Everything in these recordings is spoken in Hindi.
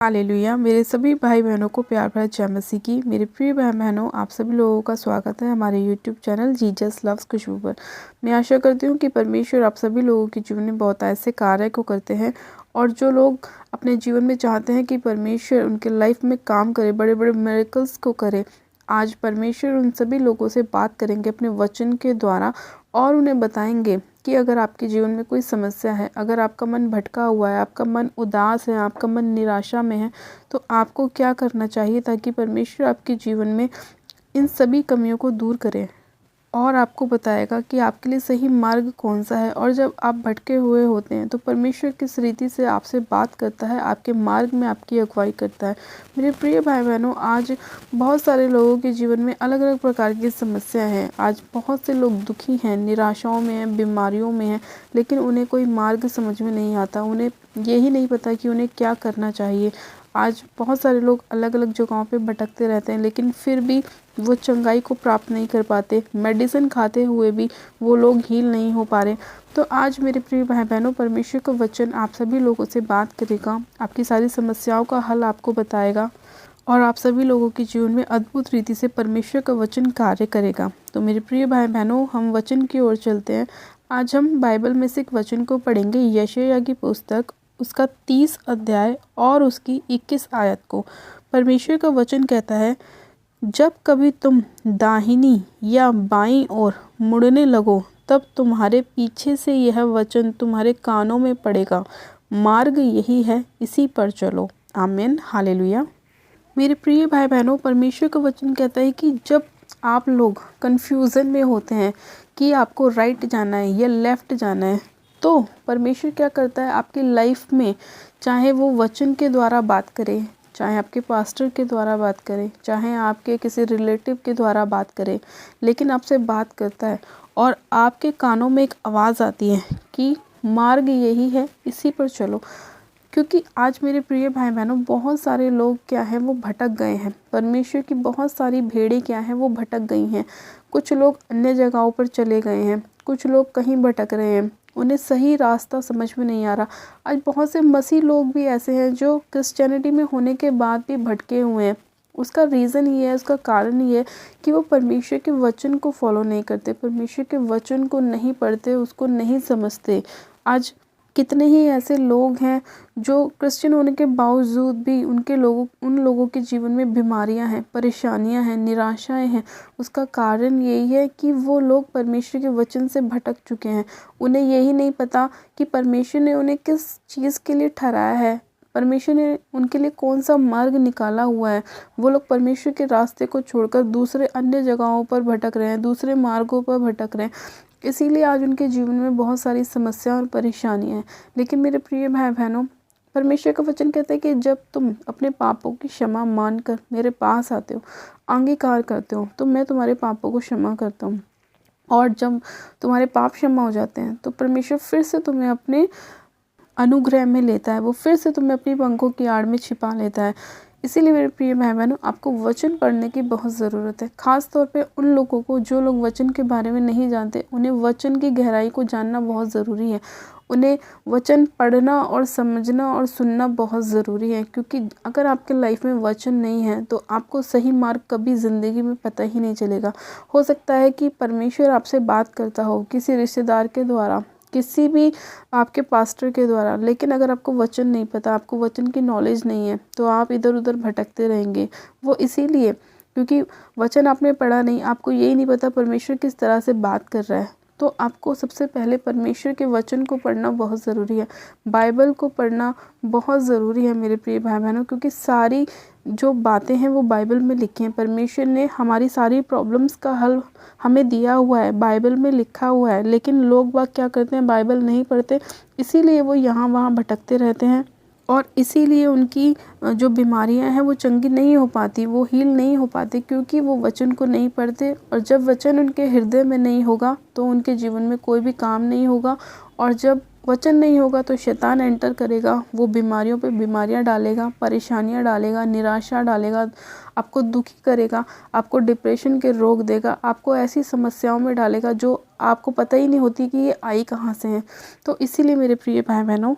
हालेलुया। मेरे सभी भाई बहनों को प्यार भरा जय मसीह की। मेरे प्रिय भाई बहनों, आप सभी लोगों का स्वागत है हमारे यूट्यूब चैनल जीसस लव्स खुशबू पर। मैं आशा करती हूँ कि परमेश्वर आप सभी लोगों के जीवन में बहुत ऐसे कार्य को करते हैं, और जो लोग अपने जीवन में चाहते हैं कि परमेश्वर उनके लाइफ में काम करे, बड़े बड़े मिरेकल्स को करे, आज परमेश्वर उन सभी लोगों से बात करेंगे अपने वचन के द्वारा, और उन्हें बताएंगे कि अगर आपके जीवन में कोई समस्या है, अगर आपका मन भटका हुआ है, आपका मन उदास है, आपका मन निराशा में है, तो आपको क्या करना चाहिए ताकि परमेश्वर आपके जीवन में इन सभी कमियों को दूर करे और आपको बताएगा कि आपके लिए सही मार्ग कौन सा है। और जब आप भटके हुए होते हैं तो परमेश्वर किस रीति से आपसे बात करता है, आपके मार्ग में आपकी अगुवाई करता है। मेरे प्रिय भाई बहनों, आज बहुत सारे लोगों के जीवन में अलग अलग प्रकार की समस्याएं हैं। आज बहुत से लोग दुखी हैं, निराशाओं में हैं, बीमारियों में हैं, लेकिन उन्हें कोई मार्ग समझ में नहीं आता। उन्हें यही नहीं पता कि उन्हें क्या करना चाहिए। आज बहुत सारे लोग अलग अलग जगहों पे भटकते रहते हैं, लेकिन फिर भी वो चंगाई को प्राप्त नहीं कर पाते। मेडिसिन खाते हुए भी वो लोग हील नहीं हो पा रहे। तो आज मेरे प्रिय भाई बहनों, परमेश्वर का वचन आप सभी लोगों से बात करेगा, आपकी सारी समस्याओं का हल आपको बताएगा, और आप सभी लोगों के जीवन में अद्भुत रीति से परमेश्वर का वचन कार्य करेगा। तो मेरे प्रिय भाई बहनों, हम वचन की ओर चलते हैं। आज हम बाइबल में से एक वचन को पढ़ेंगे, यशायाह की पुस्तक, उसका 30 अध्याय और उसकी 21 आयत को। परमेश्वर का वचन कहता है, जब कभी तुम दाहिनी या बाईं ओर मुड़ने लगो, तब तुम्हारे पीछे से यह वचन तुम्हारे कानों में पड़ेगा, मार्ग यही है, इसी पर चलो। आमीन, हालेलुया। मेरे प्रिय भाई बहनों, परमेश्वर का वचन कहता है कि जब आप लोग कन्फ्यूज़न में होते हैं कि आपको राइट जाना है या लेफ़्ट जाना है, तो परमेश्वर क्या करता है आपकी लाइफ में, चाहे वो वचन के द्वारा बात करे, चाहे आपके पास्टर के द्वारा बात करे, चाहे आपके किसी रिलेटिव के द्वारा बात करे, लेकिन आपसे बात करता है और आपके कानों में एक आवाज़ आती है कि मार्ग यही है, इसी पर चलो। क्योंकि आज मेरे प्रिय भाई बहनों, बहुत सारे लोग क्या हैं, वो भटक गए हैं। परमेश्वर की बहुत सारी भेड़ें क्या हैं, वो भटक गई हैं। कुछ लोग अन्य जगहों पर चले गए हैं, कुछ लोग कहीं भटक रहे हैं, उन्हें सही रास्ता समझ में नहीं आ रहा। आज बहुत से मसीह लोग भी ऐसे हैं जो क्रिश्चियनिटी में होने के बाद भी भटके हुए हैं। उसका रीज़न ये है, उसका कारण ये है कि वो परमेश्वर के वचन को फॉलो नहीं करते, परमेश्वर के वचन को नहीं पढ़ते, उसको नहीं समझते। आज कितने ही ऐसे लोग हैं जो क्रिश्चियन होने के बावजूद भी उन लोगों के जीवन में बीमारियां हैं, परेशानियां हैं, निराशाएं हैं। उसका कारण यही है कि वो लोग परमेश्वर के वचन से भटक चुके हैं। उन्हें यही नहीं पता कि परमेश्वर ने उन्हें किस चीज़ के लिए ठहराया है, परमेश्वर ने उनके लिए कौन सा मार्ग निकाला हुआ है। वो लोग परमेश्वर के रास्ते को छोड़कर दूसरे अन्य जगहों पर भटक रहे हैं, दूसरे मार्गों पर भटक रहे हैं। इसीलिए आज उनके जीवन में बहुत सारी समस्या और परेशानियां हैं। लेकिन मेरे प्रिय भाई बहनों, परमेश्वर का वचन कहता है कि जब तुम अपने पापों की क्षमा मानकर मेरे पास आते हो, अंगीकार करते हो, तो मैं तुम्हारे पापों को क्षमा करता हूँ। और जब तुम्हारे पाप क्षमा हो जाते हैं तो परमेश्वर फिर से तुम्हें अपने अनुग्रह में लेता है, वो फिर से तुम्हें अपनी पंखों की आड़ में छिपा लेता है। इसीलिए मेरे प्रिय भाई बहनों, आपको वचन पढ़ने की बहुत ज़रूरत है। ख़ास तौर पे उन लोगों को जो लोग वचन के बारे में नहीं जानते, उन्हें वचन की गहराई को जानना बहुत ज़रूरी है। उन्हें वचन पढ़ना और समझना और सुनना बहुत ज़रूरी है, क्योंकि अगर आपके लाइफ में वचन नहीं है तो आपको सही मार्ग कभी ज़िंदगी में पता ही नहीं चलेगा। हो सकता है कि परमेश्वर आपसे बात करता हो किसी रिश्तेदार के द्वारा, किसी भी आपके पास्टर के द्वारा, लेकिन अगर आपको वचन नहीं पता, आपको वचन की नॉलेज नहीं है, तो आप इधर उधर भटकते रहेंगे। वो इसीलिए क्योंकि वचन आपने पढ़ा नहीं, आपको यही नहीं पता परमेश्वर किस तरह से बात कर रहा है। तो आपको सबसे पहले परमेश्वर के वचन को पढ़ना बहुत ज़रूरी है, बाइबल को पढ़ना बहुत ज़रूरी है मेरे प्रिय भाई बहनों, क्योंकि सारी जो बातें हैं वो बाइबल में लिखी हैं। परमेश्वर ने हमारी सारी प्रॉब्लम्स का हल हमें दिया हुआ है, बाइबल में लिखा हुआ है। लेकिन लोग बाग क्या करते हैं, बाइबल नहीं पढ़ते, इसीलिए वो यहाँ वहाँ भटकते रहते हैं, और इसीलिए उनकी जो बीमारियां हैं वो चंगी नहीं हो पाती, वो हील नहीं हो पाती, क्योंकि वो वचन को नहीं पढ़ते। और जब वचन उनके हृदय में नहीं होगा तो उनके जीवन में कोई भी काम नहीं होगा। और जब वचन नहीं होगा तो शैतान एंटर करेगा, वो बीमारियों पे बीमारियां डालेगा, परेशानियां डालेगा, निराशा डालेगा, आपको दुखी करेगा, आपको डिप्रेशन के रोग देगा, आपको ऐसी समस्याओं में डालेगा जो आपको पता ही नहीं होती कि ये आई कहाँ से हैं। तो इसीलिए मेरे प्रिय भाई बहनों,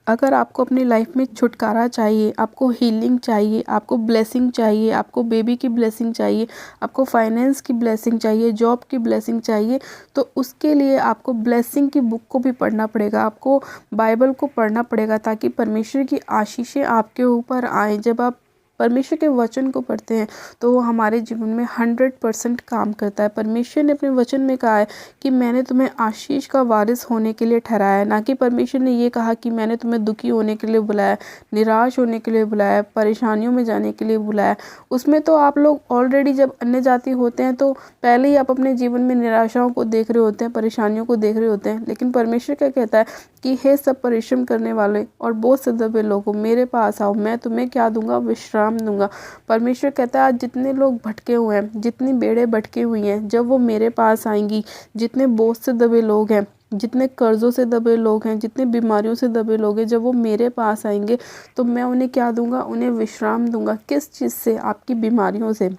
अगर आपको अपनी लाइफ में छुटकारा चाहिए, आपको हीलिंग चाहिए, आपको ब्लेसिंग चाहिए, आपको बेबी की ब्लेसिंग चाहिए, आपको फाइनेंस की ब्लेसिंग चाहिए, जॉब की ब्लेसिंग चाहिए, तो उसके लिए आपको ब्लेसिंग की बुक को भी पढ़ना पड़ेगा, आपको बाइबल को पढ़ना पड़ेगा, ताकि परमेश्वर की आशीषें आपके ऊपर आएँ। जब आप परमेश्वर के वचन को पढ़ते हैं तो वो हमारे जीवन में 100% काम करता है। परमेश्वर ने अपने वचन में कहा है कि मैंने तुम्हें आशीष का वारिस होने के लिए ठहराया है, ना कि परमेश्वर ने ये कहा कि मैंने तुम्हें दुखी होने के लिए बुलाया, निराश होने के लिए बुलाया, परेशानियों में जाने के लिए बुलाया। उसमें तो आप लोग ऑलरेडी जब अन्य जाति होते हैं तो पहले ही आप अपने जीवन में निराशाओं को देख रहे होते हैं, परेशानियों को देख रहे होते हैं। लेकिन परमेश्वर क्या कहता है कि हे सब परिश्रम करने वाले और बोझ से दबे लोगों, मेरे पास आओ, मैं तुम्हें क्या दूंगा? विश्राम दूंगा। परमेश्वर कहता है आज जितने लोग भटके हुए हैं, जितनी बेड़े भटकी हुई हैं, जब वो मेरे पास आएंगी, जितने बोझ से दबे लोग हैं, जितने कर्जों से दबे लोग हैं, जितने बीमारियों से दबे लोग हैं, जब वो मेरे पास आएंगे तो मैं उन्हें क्या दूंगा? उन्हें विश्राम दूंगा। किस चीज़ से? आपकी बीमारियों से,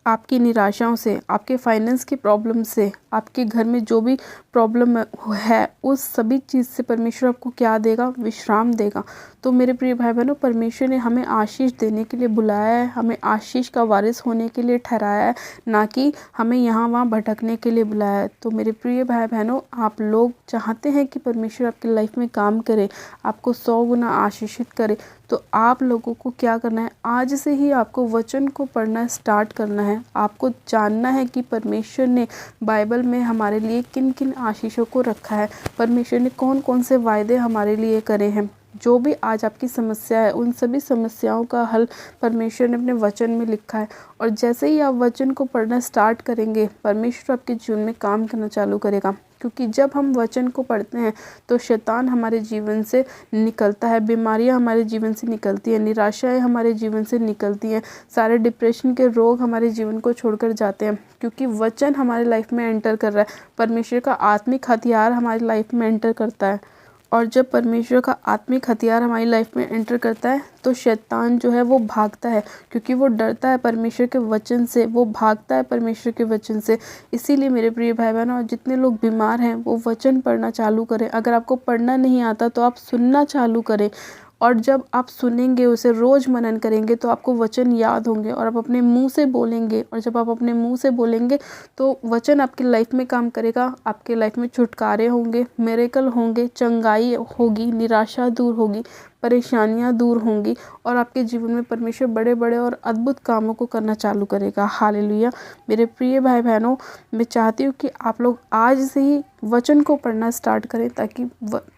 आपकी निराशाओं से, आपके फाइनेंस की प्रॉब्लम से, आपके घर में जो भी प्रॉब्लम है उस सभी चीज़ से परमेश्वर आपको क्या देगा? विश्राम देगा। तो मेरे प्रिय भाई बहनों, परमेश्वर ने हमें आशीष देने के लिए बुलाया है, हमें आशीष का वारिस होने के लिए ठहराया है, ना कि हमें यहाँ वहाँ भटकने के लिए बुलाया है। तो मेरे प्रिय भाई बहनों, आप लोग चाहते हैं कि परमेश्वर आपकी लाइफ में काम करे, आपको 100 गुना आशीषित करे, तो आप लोगों को क्या करना है? आज से ही आपको वचन को पढ़ना स्टार्ट करना है। आपको जानना है कि परमेश्वर ने बाइबल में हमारे लिए किन किन आशीषों को रखा है, परमेश्वर ने कौन कौन से वायदे हमारे लिए करे हैं। जो भी आज आपकी समस्या है, उन सभी समस्याओं का हल परमेश्वर ने अपने वचन में लिखा है। और जैसे ही आप वचन को पढ़ना स्टार्ट करेंगे, परमेश्वर आपके जीवन में काम करना चालू करेगा। क्योंकि जब हम वचन को पढ़ते हैं तो शैतान हमारे जीवन से निकलता है, बीमारियां हमारे जीवन से निकलती हैं, निराशाएं हमारे जीवन से निकलती हैं, सारे डिप्रेशन के रोग हमारे जीवन को छोड़कर जाते हैं। क्योंकि वचन हमारे लाइफ में एंटर कर रहा है, परमेश्वर का आत्मिक हथियार हमारी लाइफ में एंटर करता है। और जब परमेश्वर का आत्मिक हथियार हमारी लाइफ में एंटर करता है तो शैतान जो है वो भागता है, क्योंकि वो डरता है परमेश्वर के वचन से, वो भागता है परमेश्वर के वचन से। इसीलिए मेरे प्रिय भाई बहनों, जितने लोग बीमार हैं वो वचन पढ़ना चालू करें। अगर आपको पढ़ना नहीं आता तो आप सुनना चालू करें, और जब आप सुनेंगे, उसे रोज़ मनन करेंगे तो आपको वचन याद होंगे और आप अपने मुंह से बोलेंगे। और जब आप अपने मुंह से बोलेंगे तो वचन आपकी लाइफ में काम करेगा, आपके लाइफ में छुटकारे होंगे, मिरेकल होंगे, चंगाई होगी, निराशा दूर होगी, परेशानियां दूर होंगी, और आपके जीवन में परमेश्वर बड़े बड़े और अद्भुत कामों को करना चालू करेगा। हालेलुया। मेरे प्रिय भाई बहनों, मैं चाहती हूँ कि आप लोग आज से ही वचन को पढ़ना स्टार्ट करें, ताकि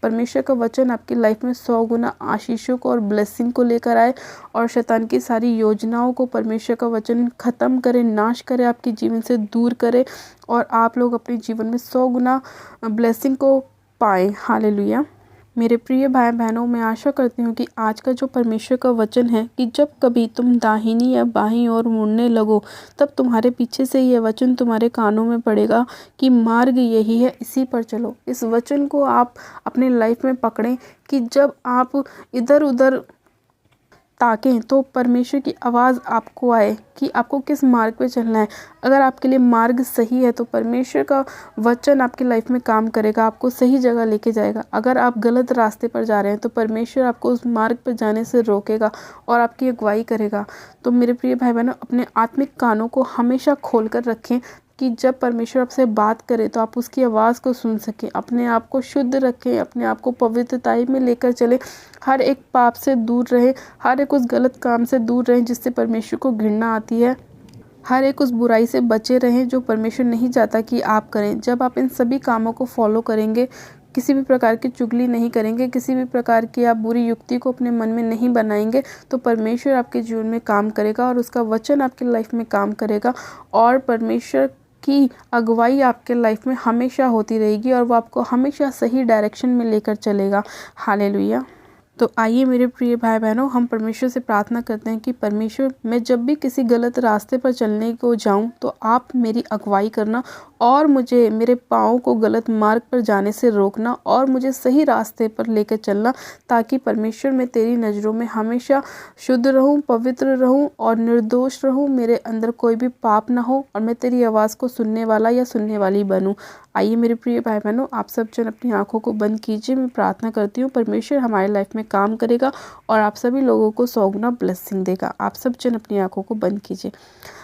परमेश्वर का वचन आपकी लाइफ में 100 गुना आशीषों को और ब्लेसिंग को लेकर आए, और शैतान की सारी योजनाओं को परमेश्वर का वचन ख़त्म करे, नाश करे, आपके जीवन से दूर करे, और आप लोग अपने जीवन में 100 गुना ब्लेसिंग को पाएँ। हालेलुया। मेरे प्रिय भाई बहनों, मैं आशा करती हूँ कि आज का जो परमेश्वर का वचन है कि जब कभी तुम दाहिनी या बाईं ओर मुड़ने लगो, तब तुम्हारे पीछे से यह वचन तुम्हारे कानों में पड़ेगा कि मार्ग यही है, इसी पर चलो। इस वचन को आप अपने लाइफ में पकड़ें कि जब आप इधर उधर ताकें तो परमेश्वर की आवाज़ आपको आए कि आपको किस मार्ग पे चलना है। अगर आपके लिए मार्ग सही है तो परमेश्वर का वचन आपकी लाइफ में काम करेगा, आपको सही जगह लेके जाएगा। अगर आप गलत रास्ते पर जा रहे हैं तो परमेश्वर आपको उस मार्ग पर जाने से रोकेगा और आपकी अगुवाई करेगा। तो मेरे प्रिय भाई बहनों, अपने आत्मिक कानों को हमेशा खोल कर रखें कि जब परमेश्वर आपसे बात करे तो आप उसकी आवाज़ को सुन सकें। अपने आप को शुद्ध रखें, अपने आप को पवित्रताई में लेकर चलें, हर एक पाप से दूर रहें, हर एक उस गलत काम से दूर रहें जिससे परमेश्वर को घृणा आती है, हर एक उस बुराई से बचे रहें जो परमेश्वर नहीं चाहता कि आप करें। जब आप इन सभी कामों को फॉलो करेंगे, किसी भी प्रकार की चुगली नहीं करेंगे, किसी भी प्रकार की आप बुरी युक्ति को अपने मन में नहीं बनाएंगे, तो परमेश्वर आपके जीवन में काम करेगा और उसका वचन आपकी लाइफ में काम करेगा, और परमेश्वर की अगुवाई आपके लाइफ में हमेशा होती रहेगी और वो आपको हमेशा सही डायरेक्शन में लेकर चलेगा। हालेलुया। तो आइए मेरे प्रिय भाई बहनों, हम परमेश्वर से प्रार्थना करते हैं कि परमेश्वर, मैं जब भी किसी गलत रास्ते पर चलने को जाऊं तो आप मेरी अगुवाई करना और मुझे मेरे पाँव को गलत मार्ग पर जाने से रोकना और मुझे सही रास्ते पर लेकर चलना, ताकि परमेश्वर मैं तेरी नज़रों में हमेशा शुद्ध रहूं, पवित्र रहूं और निर्दोष रहूं। मेरे अंदर कोई भी पाप ना हो और मैं तेरी आवाज़ को सुनने वाला या सुनने वाली बनूं। आइए मेरे प्रिय भाई बहनों, आप सब जन अपनी आंखों को बंद कीजिए। मैं प्रार्थना करती हूँ परमेश्वर हमारे लाइफ में काम करेगा और आप सभी लोगों को 100 गुना ब्लेसिंग देगा। आप सब जन अपनी आंखों को बंद कीजिए।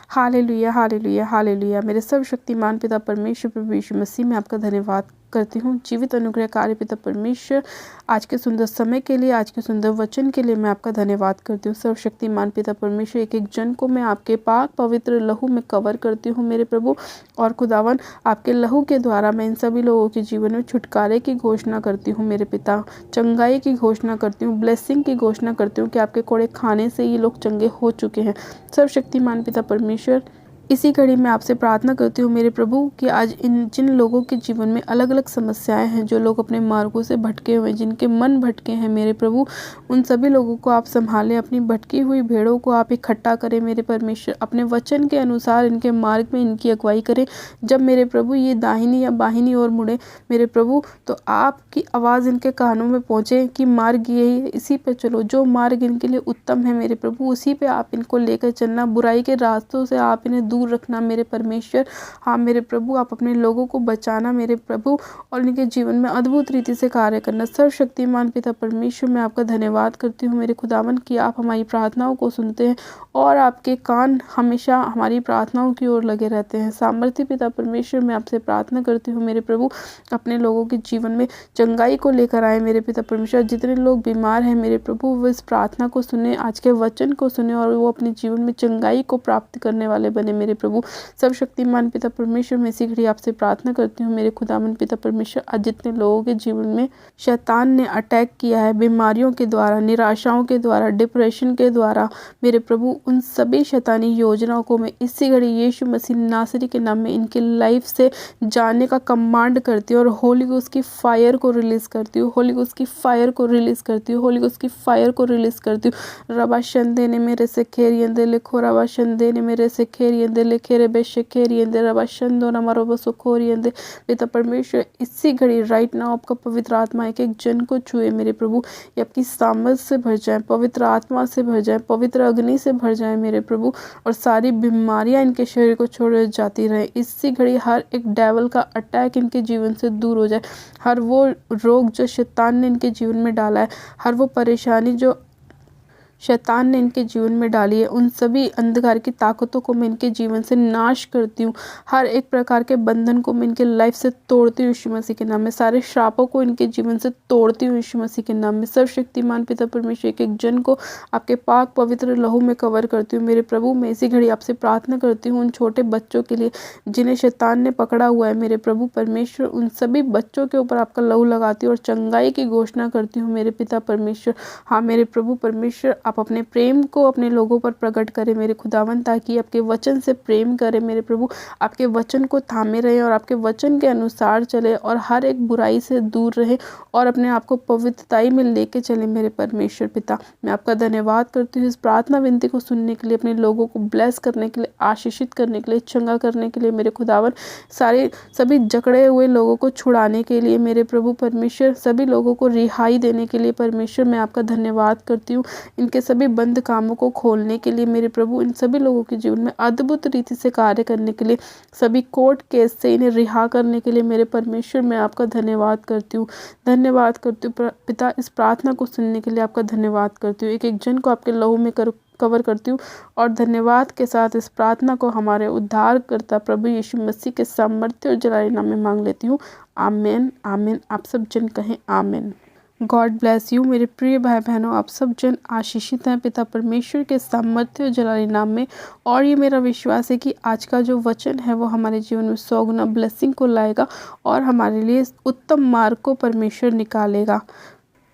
Hallelujah, hallelujah, hallelujah. मेरे सर्वशक्तिमान पिता परमेश्वर प्रभु यीशु मसीह में आपका धन्यवाद करती हूँ। जीवित अनुग्रहकारी पिता परमेश्वर, आज के सुंदर समय के लिए, आज के सुंदर वचन के लिए मैं आपका धन्यवाद करती हूँ। सर्वशक्तिमान पिता परमेश्वर, एक एक जन को मैं आपके पाक पवित्र लहू में कवर करती हूँ मेरे प्रभु। और खुदावन, आपके लहू के द्वारा मैं इन सभी लोगों के जीवन में छुटकारे की घोषणा करती हूँ मेरे पिता, चंगाई की घोषणा करती हूँ, ब्लेसिंग की घोषणा करती हूँ कि आपके कोड़े खाने से ये लोग चंगे हो चुके हैं। सर्वशक्तिमान पिता परमेश्वर, इसी घड़ी मैं आपसे प्रार्थना करती हूँ मेरे प्रभु कि आज जिन लोगों के जीवन में अलग अलग समस्याएं हैं, जो लोग अपने मार्गों से भटके हुए हैं, जिनके मन भटके हैं मेरे प्रभु, उन सभी लोगों को आप संभालें। अपनी भटकी हुई भेड़ों को आप इकट्ठा करें मेरे परमेश्वर। अपने वचन के अनुसार इनके मार्ग में इनकी अगुवाई करें। जब मेरे प्रभु ये दाहिनी या बाहिनी ओर मुड़े मेरे प्रभु, तो आपकी आवाज़ इनके कानों में पहुँचे कि मार्ग यही है, इसी पे चलो। जो मार्ग इनके लिए उत्तम है मेरे प्रभु, उसी पे आप इनको लेकर चलना। बुराई के रास्तों से आप इन्हें दूर रखना मेरे परमेश्वर। हाँ मेरे प्रभु, आप अपने लोगों को बचाना मेरे प्रभु और इनके जीवन में अद्भुत रीति से कार्य करना। सर्वशक्तिमान पिता परमेश्वर, मैं आपका धन्यवाद करती हूँ मेरे खुदावन कि आप हमारी प्रार्थनाओं को सुनते हैं और आपके कान हमेशा हमारी प्रार्थनाओं की ओर लगे रहते हैं। सामर्थ्य पिता परमेश्वर, मैं आपसे प्रार्थना करती हूँ मेरे प्रभु, अपने लोगों के जीवन में चंगाई को लेकर आए मेरे पिता परमेश्वर। जितने लोग बीमार हैं मेरे प्रभु, वो इस प्रार्थना को सुने, आज के वचन को सुने और वो अपने जीवन में चंगाई को प्राप्त करने वाले बने मेरे प्रभु। सर्वशक्तिमान पिता परमेश्वर, मैं इसी घड़ी आपसे प्रार्थना करती हूँ मेरे खुदावन पिता परमेश्वर। आज जितने लोगों के जीवन में शैतान ने अटैक किया है, बीमारियों के द्वारा, निराशाओं के द्वारा, डिप्रेशन के द्वारा मेरे प्रभु, उन सभी शैतानी योजनाओं को मैं इसी घड़ी यीशु मसीह नासरी के नाम में इनके लाइफ से जाने का कमांड करती हूँ और होली गोस्ट की फायर को रिलीज करती हूँ। होली गोस्ट की फायर को रिलीज करती हूँ। होली गोस्ट की फायर को रिलीज करती हूँ। रबा शंदे ने मेरे से खेरियंदे लिखो, रबा शंदे ने मेरे से खेरियंदे लिखे बेशे खेरियंदे, रबा शंदो न मरो बसो खोरियंदे। पिता परमेश्वर, इसी घड़ी राइट नाउ आपका पवित्र आत्मा एक एक जन को छुए मेरे प्रभु। ये आपकी सामर्थ से भर जाए, पवित्र आत्मा से भर जाए, पवित्र अग्नि से भर जाए मेरे प्रभु, और सारी बीमारियां इनके शरीर को छोड़ जाती रहे। इसी घड़ी हर एक डेवल का अटैक इनके जीवन से दूर हो जाए। हर वो रोग जो शैतान ने इनके जीवन में डाला है, हर वो परेशानी जो शैतान ने इनके जीवन में डाली है, उन सभी अंधकार की ताकतों को मैं इनके जीवन से नाश करती हूँ। हर एक प्रकार के बंधन को मैं इनके लाइफ से तोड़ती हूँ यीशु मसीह के नाम में। सारे श्रापों को इनके जीवन से तोड़ती हूँ यीशु मसीह के नाम में। सर्वशक्तिमान पिता परमेश्वर, एक एक जन को आपके पाक पवित्र लहू में कवर करती हूँ मेरे प्रभु। मैं इसी घड़ी आपसे प्रार्थना करती हूँ उन छोटे बच्चों के लिए जिन्हें शैतान ने पकड़ा हुआ है मेरे प्रभु परमेश्वर। उन सभी बच्चों के ऊपर आपका लहू लगाती हूँ और चंगाई की घोषणा करती हूँ मेरे पिता परमेश्वर। हाँ मेरे प्रभु परमेश्वर, आप अपने प्रेम को अपने लोगों पर प्रकट करें मेरे खुदावन, ताकि आपके वचन से प्रेम करें मेरे प्रभु, आपके वचन को थामे रहें और आपके वचन के अनुसार चले और हर एक बुराई से दूर रहे और अपने आप को पवित्रताई में लेके चले मेरे परमेश्वर पिता। मैं आपका धन्यवाद करती हूँ इस प्रार्थना विनती को सुनने के लिए, अपने लोगों को ब्लेस करने के लिए, आशीषित करने के लिए, चंगा करने के लिए मेरे खुदावन, सभी जकड़े हुए लोगों को छुड़ाने के लिए मेरे प्रभु परमेश्वर, सभी लोगों को रिहाई देने के लिए परमेश्वर मैं आपका धन्यवाद करती हूँ। इनके सभी बंद कामों को खोलने के लिए मेरे प्रभु, इन सभी लोगों के जीवन में अद्भुत रीति से कार्य करने के लिए, सभी कोर्ट केस से इन्हें रिहा करने के लिए मेरे परमेश्वर मैं आपका धन्यवाद करती हूँ। धन्यवाद करती हूँ पिता, इस प्रार्थना को सुनने के लिए आपका धन्यवाद करती हूँ। एक एक जन को आपके लहू में कवर करती हूँ और धन्यवाद के साथ इस प्रार्थना को हमारे उद्धारकर्ता प्रभु यीशु मसीह के सामर्थ्य और जलाली नाम में मांग लेती हूँ। आमीन, आमीन। आप सब जन कहें आमीन। गॉड ब्लेस यू मेरे प्रिय भाई बहनों, आप सब जन आशीषित हैं पिता परमेश्वर के सामर्थ्य और जलाली नाम में। और ये मेरा विश्वास है कि आज का जो वचन है वो हमारे जीवन में 100 गुना ब्लेसिंग को लाएगा और हमारे लिए उत्तम मार्ग को परमेश्वर निकालेगा।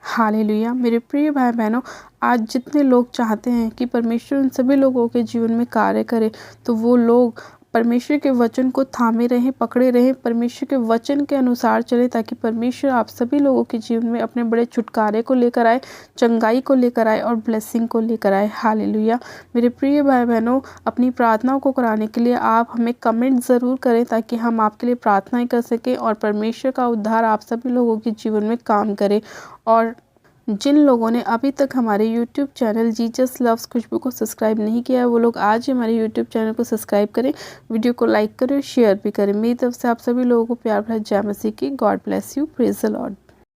हालेलुया मेरे प्रिय भाई बहनों, आज जितने लोग चाहते हैं कि परमेश्वर उन सभी लोगों के जीवन में कार्य करे, तो वो लोग परमेश्वर के वचन को थामे रहें, पकड़े रहें, परमेश्वर के वचन के अनुसार चलें, ताकि परमेश्वर आप सभी लोगों के जीवन में अपने बड़े छुटकारे को लेकर आए, चंगाई को लेकर आए और ब्लेसिंग को लेकर आए। हालेलुया। मेरे प्रिय भाई बहनों, अपनी प्रार्थनाओं को कराने के लिए आप हमें कमेंट ज़रूर करें, ताकि हम आपके लिए प्रार्थनाएं कर सकें और परमेश्वर का उद्धार आप सभी लोगों के जीवन में काम करे। और जिन लोगों ने अभी तक हमारे YouTube चैनल जीसस लव्स खुशबू को सब्सक्राइब नहीं किया है, वो लोग आज ही हमारे YouTube चैनल को सब्सक्राइब करें, वीडियो को लाइक करें, शेयर भी करें। मेरी तरफ से आप सभी लोगों को प्यार भरा जय मसीह की। God bless you. Praise the Lord.